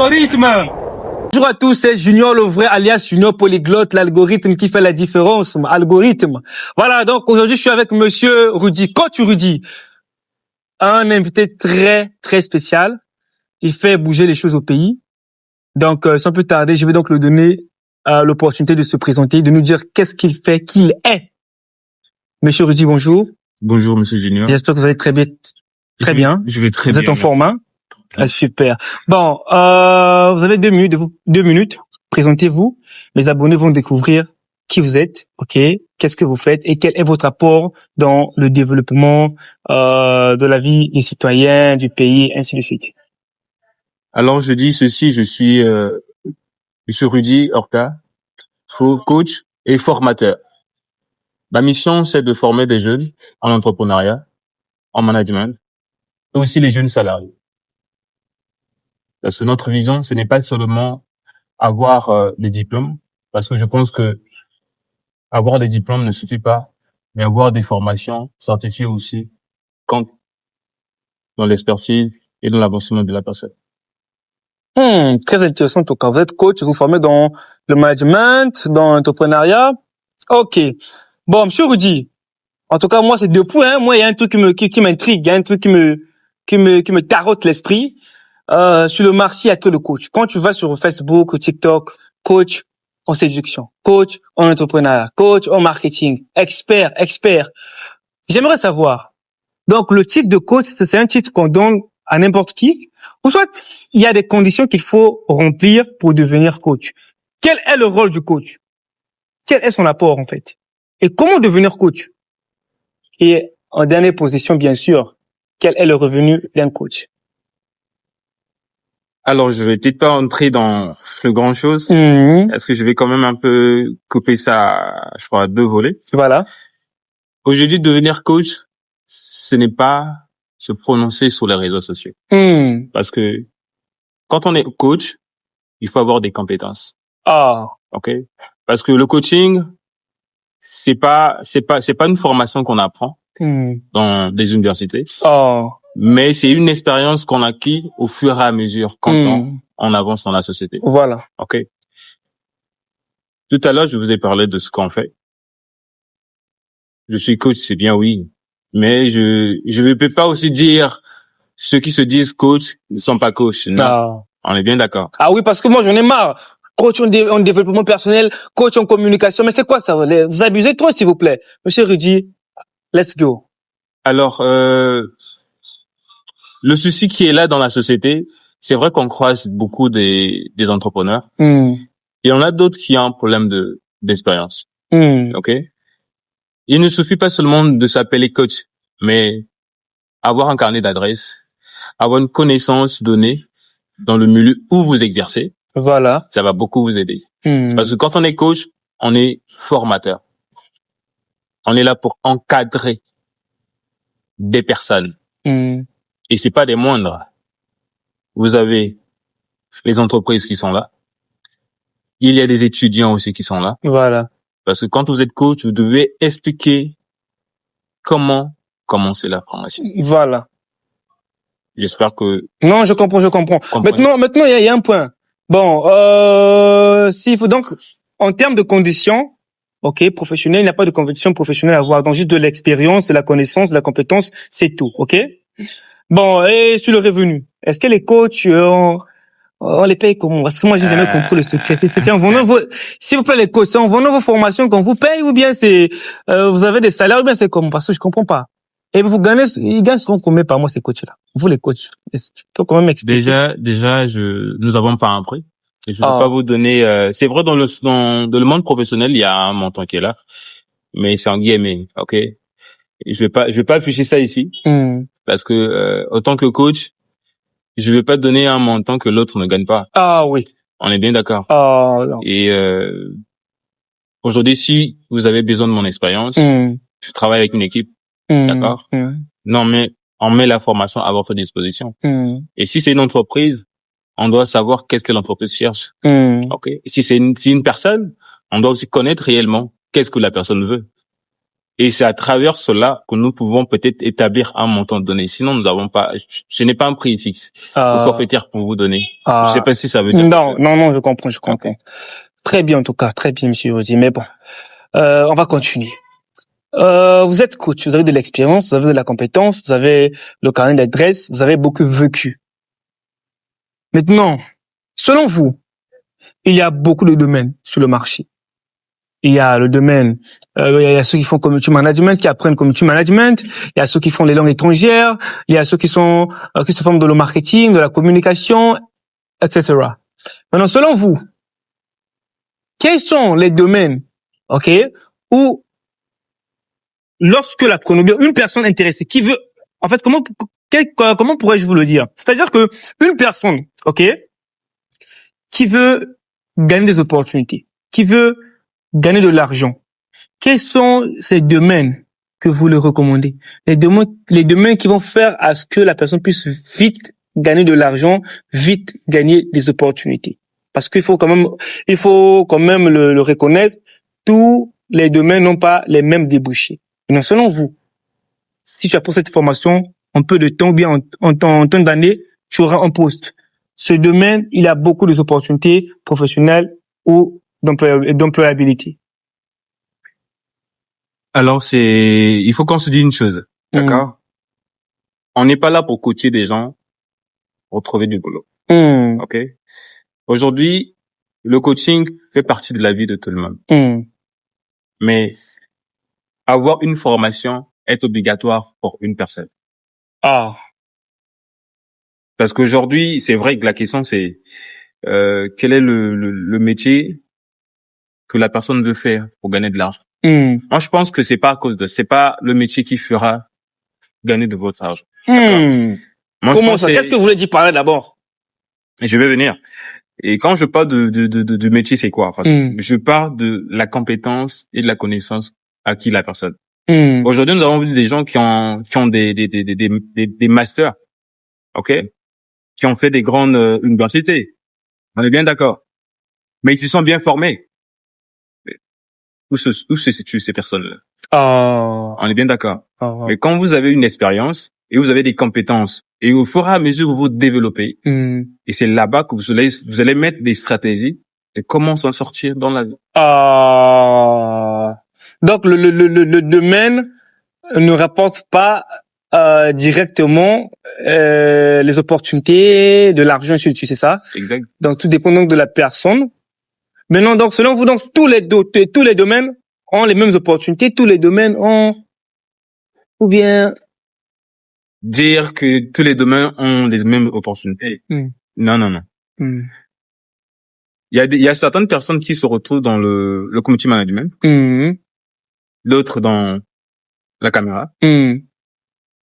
L'algorithme. Bonjour à tous, c'est Junior le vrai alias Junior Polyglotte, l'algorithme qui fait la différence, algorithme. Voilà, donc aujourd'hui je suis avec monsieur Rudy, coach Rudy, un invité très très spécial. Il fait bouger les choses au pays. Donc sans plus tarder, je vais donc lui donner l'opportunité de se présenter, de nous dire qu'est-ce qu'il fait, qui il est. Monsieur Rudy, bonjour. Bonjour monsieur Junior. J'espère que vous allez très bien. Très bien. Je vais très bien. Vous êtes en forme, hein? Ah, super. Bon, vous avez 2 minutes. 2 minutes. Présentez-vous. Les abonnés vont découvrir qui vous êtes, ok? Qu'est-ce que vous faites et quel est votre apport dans le développement de la vie des citoyens, du pays, ainsi de suite. Alors je dis ceci, je suis monsieur Rudy Horta, coach et formateur. Ma mission, c'est de former des jeunes en entrepreneuriat, en management, et aussi les jeunes salariés. Parce que notre vision, ce n'est pas seulement avoir des diplômes, parce que je pense que avoir des diplômes ne suffit pas, mais avoir des formations certifiées aussi compte dans l'expertise et dans l'avancement de la personne. Très intéressant. Donc, quand vous êtes coach, vous formez dans le management, dans l'entrepreneuriat. Ok. Bon, monsieur Rudy, en tout cas, moi, c'est 2 points. Hein. Moi, il y a un truc qui m'intrigue, il y a un truc qui me tarote l'esprit. Sur le marché à toi de coach. Quand tu vas sur Facebook ou TikTok, coach en séduction, coach en entrepreneuriat, coach en marketing, expert. J'aimerais savoir. Donc, le titre de coach, c'est un titre qu'on donne à n'importe qui, ou soit il y a des conditions qu'il faut remplir pour devenir coach. Quel est le rôle du coach? Quel est son apport, en fait? Et comment devenir coach? Et en dernière position, bien sûr, quel est le revenu d'un coach? Alors, je vais peut-être pas entrer dans le grand chose. Est-ce que je vais quand même un peu couper ça, je crois, à 2 volets. Voilà. Aujourd'hui, devenir coach, ce n'est pas se prononcer sur les réseaux sociaux. Parce que quand on est coach, il faut avoir des compétences. Ok. Parce que le coaching, c'est pas une formation qu'on apprend dans des universités. Mais c'est une expérience qu'on acquit au fur et à mesure quand on avance dans la société. Voilà. Ok. Tout à l'heure, je vous ai parlé de ce qu'on fait. Je suis coach, c'est bien, oui. Mais je ne peux pas aussi dire ceux qui se disent coach ne sont pas coach. Non. On est bien d'accord. Ah oui, parce que moi, j'en ai marre. Coach en développement personnel, coach en communication. Mais c'est quoi ça? Vous abusez trop, s'il vous plaît. Monsieur Rudy, let's go. Alors, le souci qui est là dans la société, c'est vrai qu'on croise beaucoup des entrepreneurs. Et on a d'autres qui ont un problème d'expérience. Ok. Il ne suffit pas seulement de s'appeler coach, mais avoir un carnet d'adresses, avoir une connaissance donnée dans le milieu où vous exercez. Voilà. Ça va beaucoup vous aider. Parce que quand on est coach, on est formateur. On est là pour encadrer des personnes. Et c'est pas des moindres. Vous avez les entreprises qui sont là. Il y a des étudiants aussi qui sont là. Voilà. Parce que quand vous êtes coach, vous devez expliquer comment commencer la formation. Voilà. J'espère que... Non, je comprends. Maintenant, il y a un point. Bon, s'il faut donc, en termes de conditions, ok, professionnelles, il n'y a pas de conditions professionnelles à avoir. Donc, juste de l'expérience, de la connaissance, de la compétence, c'est tout, ok? Bon, et sur le revenu, est-ce que les coachs, on les paye comment? Parce que moi, j'ai jamais compris le secret. C'est en vendant s'il vous plaît, les coachs, c'est en vendant vos formations qu'on vous paye ou bien c'est, vous avez des salaires ou bien c'est comment? Parce que je comprends pas. Et ils gagnent souvent combien par mois, ces coachs-là? Vous, les coachs. Tu peux quand même expliquer. Déjà, nous avons pas un prix. Et je ne vais pas vous donner, c'est vrai dans le monde professionnel, il y a un montant qui est là. Mais c'est en guillemets, ok? Et je vais pas afficher ça ici. Parce que, autant que coach, je vais pas donner un montant que l'autre ne gagne pas. Ah oui. On est bien d'accord. Non. Et aujourd'hui, si vous avez besoin de mon expérience, je travaille avec une équipe, d'accord. Non, mais on met la formation à votre disposition. Et si c'est une entreprise, on doit savoir qu'est-ce que l'entreprise cherche. Okay. Et si c'est une personne, on doit aussi connaître réellement qu'est-ce que la personne veut. Et c'est à travers cela que nous pouvons peut-être établir un montant donné. Sinon, nous n'avons pas, ce n'est pas un prix fixe ou forfaitaire pour vous donner. Je sais pas si ça veut dire Non, non, je comprends. Okay. Très bien, en tout cas. Très bien, monsieur Rudy. Mais bon, on va continuer. Vous êtes coach, vous avez de l'expérience, vous avez de la compétence, vous avez le carnet d'adresse, vous avez beaucoup vécu. Maintenant, selon vous, il y a beaucoup de domaines sur le marché. Il y a le domaine, il y a ceux qui font community management, qui apprennent community management. Il y a ceux qui font les langues étrangères. Il y a ceux qui se forment dans le marketing, de la communication, etc. Maintenant, selon vous, quels sont les domaines, ok, où lorsque la bien une personne intéressée qui veut, en fait, comment pourrais-je vous le dire? C'est-à-dire que une personne, ok, qui veut gagner des opportunités, qui veut gagner de l'argent, quels sont ces domaines que vous le recommandez? Les domaines qui vont faire à ce que la personne puisse vite gagner de l'argent, vite gagner des opportunités. Parce qu'il faut quand même le reconnaître, tous les domaines n'ont pas les mêmes débouchés. Mais selon vous, si tu apprends cette formation en peu de temps, bien en temps d'année, tu auras un poste. Ce domaine, il a beaucoup d'opportunités professionnelles ou d'employabilité. Alors il faut qu'on se dise une chose, d'accord? On n'est pas là pour coacher des gens pour trouver du boulot. Ok? Aujourd'hui, le coaching fait partie de la vie de tout le monde. Mais avoir une formation est obligatoire pour une personne. Parce qu'aujourd'hui, c'est vrai que la question c'est quel est le métier que la personne veut faire pour gagner de l'argent. Moi, je pense que c'est pas le métier qui fera gagner de votre argent. Moi, comment ça? Qu'est-ce que vous voulez dire par là d'abord? Je vais venir. Et quand je parle de métier, c'est quoi? Enfin, je parle de la compétence et de la connaissance acquis la personne. Aujourd'hui, nous avons vu des gens qui ont des masters, ok, qui ont fait des grandes universités. On est bien d'accord. Mais ils se sont bien formés. Où se situent ces personnes-là? On est bien d'accord. Mais quand vous avez une expérience et vous avez des compétences et au fur et à mesure où vous développez, et c'est là-bas que vous allez mettre des stratégies de comment s'en sortir dans la vie. Donc le domaine ne rapporte pas directement les opportunités, de l'argent, c'est ça? Exact. Donc tout dépend donc de la personne. Maintenant, donc selon vous, donc tous les domaines ont les mêmes opportunités, tous les domaines ont, ou bien dire que tous les domaines ont les mêmes opportunités. Non. Il y a certaines personnes qui se retrouvent dans le community management, d'autres dans la caméra,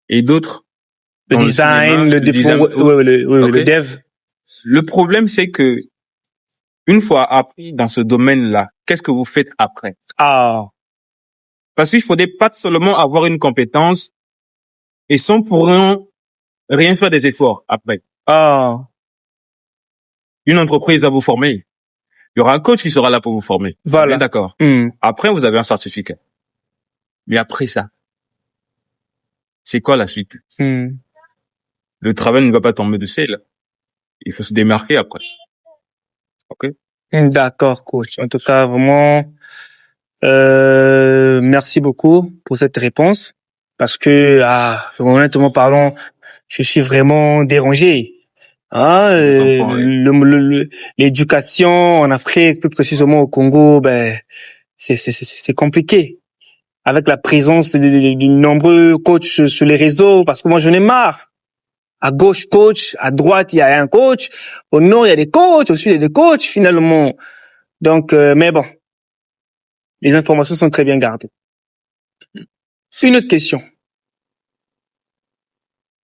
et d'autres le design, le dev. Le problème, c'est que une fois appris dans ce domaine-là, qu'est-ce que vous faites après? Parce qu'il faudrait pas seulement avoir une compétence et sans pour rien faire des efforts après. Une entreprise va vous former. Il y aura un coach qui sera là pour vous former. Voilà. Bien d'accord. Après, vous avez un certificat. Mais après ça, c'est quoi la suite? Le travail ne va pas tomber du ciel. Il faut se démarquer après. Ok? D'accord, coach. En tout cas, vraiment, merci beaucoup pour cette réponse. Parce que, honnêtement parlant, je suis vraiment dérangé. L'éducation en Afrique, plus précisément au Congo, c'est compliqué. Avec la présence de nombreux coachs sur les réseaux, parce que moi, j'en ai marre. À gauche, coach. À droite, il y a un coach. Au nord, il y a des coachs. Au sud, il y a des coachs, finalement. Donc, mais bon. Les informations sont très bien gardées. Une autre question.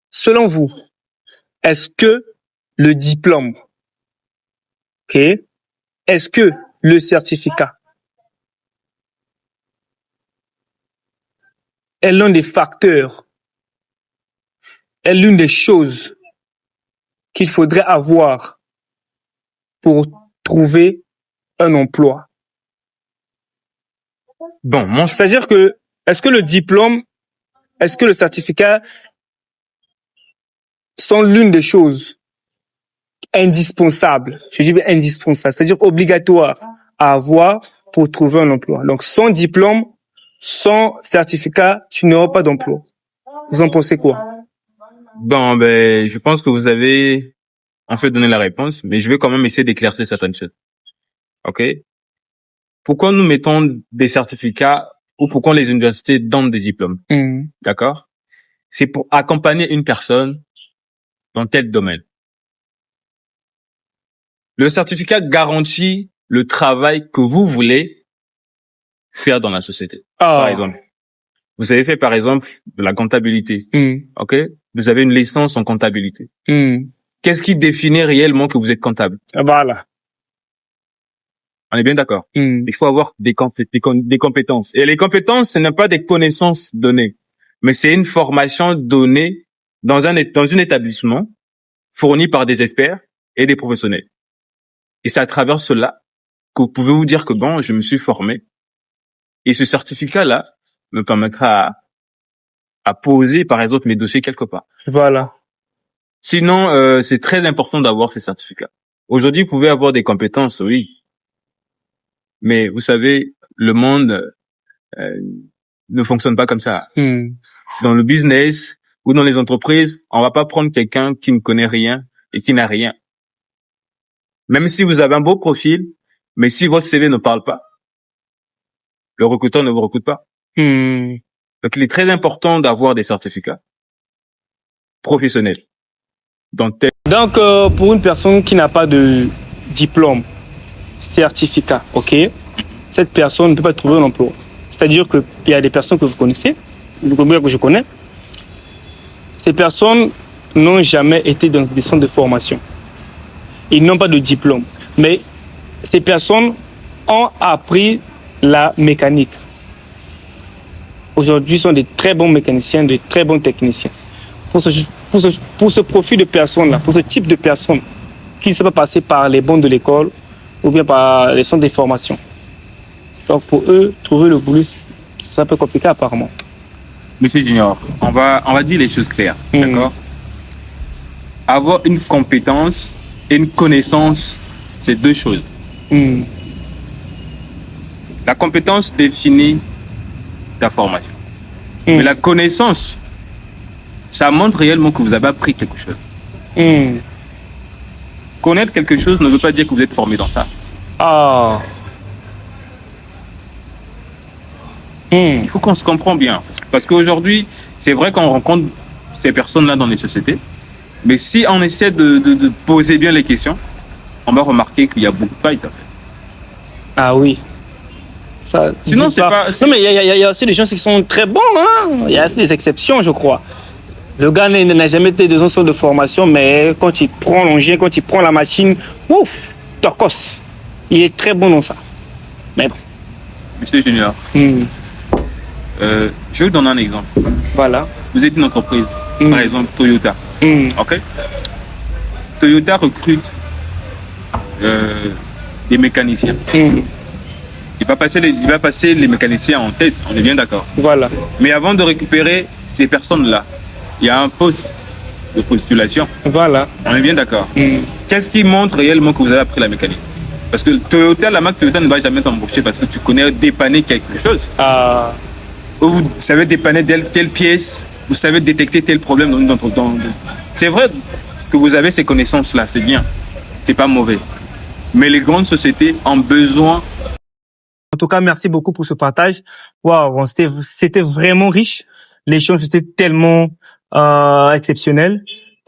Selon vous, est-ce que le diplôme, ok, est-ce que le certificat est l'un des facteurs, est l'une des choses qu'il faudrait avoir pour trouver un emploi? Bon, c'est-à-dire que est-ce que le diplôme, est-ce que le certificat sont l'une des choses indispensables, je dis bien indispensables, c'est-à-dire obligatoires à avoir pour trouver un emploi. Donc, sans diplôme, sans certificat, tu n'auras pas d'emploi. Vous en pensez quoi? Bon, ben, je pense que vous avez en fait donné la réponse, mais je vais quand même essayer d'éclaircir certaines choses. OK? Pourquoi nous mettons des certificats ou pourquoi les universités donnent des diplômes? D'accord? C'est pour accompagner une personne dans tel domaine. Le certificat garantit le travail que vous voulez faire dans la société. Par exemple, vous avez fait par exemple de la comptabilité. OK? Vous avez une licence en comptabilité. Qu'est-ce qui définit réellement que vous êtes comptable? Voilà. On est bien d'accord. Il faut avoir des compétences. Et les compétences, ce n'est pas des connaissances données, mais c'est une formation donnée dans un établissement fourni par des experts et des professionnels. Et c'est à travers cela que vous pouvez vous dire que bon, je me suis formé. Et ce certificat-là me permettra à poser, par exemple, mes dossiers quelque part. Voilà. Sinon, c'est très important d'avoir ces certificats. Aujourd'hui, vous pouvez avoir des compétences, oui. Mais vous savez, le monde ne fonctionne pas comme ça. Dans le business ou dans les entreprises, on va pas prendre quelqu'un qui ne connaît rien et qui n'a rien. Même si vous avez un beau profil, mais si votre CV ne parle pas, le recruteur ne vous recrute pas. Donc, il est très important d'avoir des certificats professionnels. Donc, pour une personne qui n'a pas de diplôme, certificat, OK, cette personne ne peut pas trouver un emploi. C'est-à-dire qu'il y a des personnes que vous connaissez, que je connais. Ces personnes n'ont jamais été dans des centres de formation. Ils n'ont pas de diplôme. Mais ces personnes ont appris la mécanique. Aujourd'hui, sont des très bons mécaniciens, de très bons techniciens. Pour ce profil de personnes-là, pour ce type de personnes qui ne sont pas passés par les bancs de l'école ou bien par les centres de formation. Donc pour eux, trouver le boulot, c'est un peu compliqué apparemment. Monsieur Junior, on va dire les choses claires, d'accord? Avoir une compétence et une connaissance, c'est deux choses. La compétence définit ta formation. Mais la connaissance, ça montre réellement que vous avez appris quelque chose. Connaître quelque chose ne veut pas dire que vous êtes formé dans ça. Il faut qu'on se comprenne bien. Parce qu'aujourd'hui, c'est vrai qu'on rencontre ces personnes-là dans les sociétés. Mais si on essaie de poser bien les questions, on va remarquer qu'il y a beaucoup de failles. En fait. Ah oui. Ça, sinon, c'est pas... Non, mais il y a aussi des gens qui sont très bons. Hein? Il y a des exceptions, je crois. Le gars n'a jamais été dans un centre de formation, mais quand il prend l'engin, quand il prend la machine, ouf, tocos. Il est très bon dans ça. Mais bon. Monsieur Junior, je vais vous donner un exemple. Voilà. Vous êtes une entreprise, par exemple Toyota. OK? Toyota recrute des mécaniciens. Il va passer les mécaniciens en test, on est bien d'accord. Voilà. Mais avant de récupérer ces personnes-là, il y a un poste de postulation. Voilà. On est bien d'accord. Qu'est-ce qui montre réellement que vous avez appris la mécanique? Parce que Toyota, la marque Toyota ne va jamais t'embaucher parce que tu connais dépanner quelque chose. Vous savez dépanner telle pièce, vous savez détecter tel problème dans une entreprise. C'est vrai que vous avez ces connaissances-là, c'est bien. C'est pas mauvais. Mais les grandes sociétés ont besoin. En tout cas, merci beaucoup pour ce partage. Waouh, c'était vraiment riche. L'échange était tellement exceptionnel.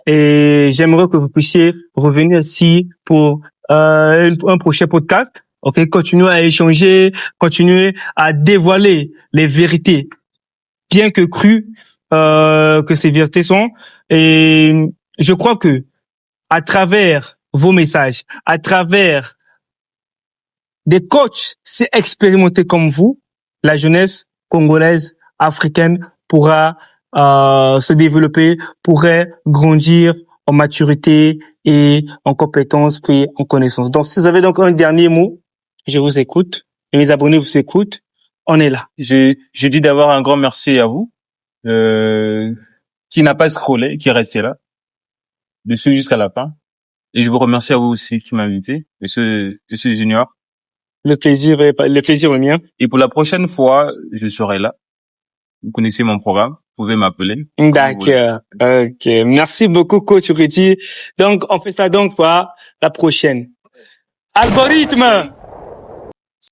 Et j'aimerais que vous puissiez revenir ici pour un prochain podcast. OK, continuez à échanger, continuez à dévoiler les vérités, bien que crues que ces vérités sont. Et je crois que à travers vos messages, à travers des coachs si expérimentés comme vous, la jeunesse congolaise, africaine pourra se développer, pourrait grandir en maturité et en compétences puis en connaissances. Donc, si vous avez donc un dernier mot, je vous écoute et mes abonnés vous écoutent. on est là. Je dis d'avoir un grand merci à vous, qui n'a pas scrollé, qui est resté là, dessus jusqu'à la fin. Et je vous remercie à vous aussi qui m'avez invité, monsieur Junior. Le plaisir est mien. Et pour la prochaine fois, je serai là. Vous connaissez mon programme, vous pouvez m'appeler. D'accord. Ok. Merci beaucoup, coach Rudy. Donc, on fait ça donc pour la prochaine. Algorithme!